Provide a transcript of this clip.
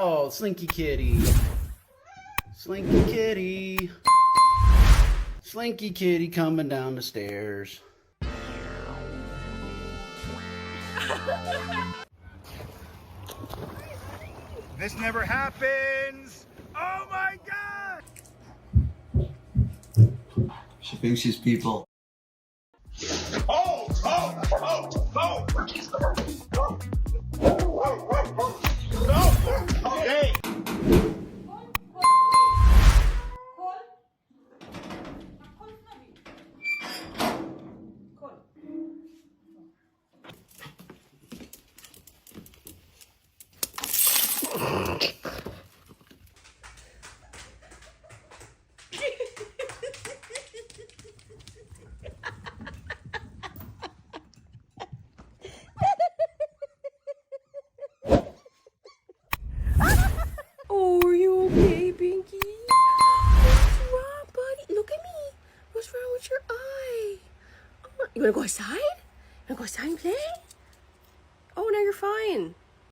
Oh, Slinky Kitty. Slinky Kitty. Slinky Kitty coming down the stairs. This never happens! Oh my god! She thinks she's people. Oh! Oh! Oh! Oh! No! Hey! Oh, are you okay, Pinky? What's wrong, buddy? Look at me. What's wrong with your eye? Oh, you wanna go outside? You wanna go outside and play? Oh, now you're fine.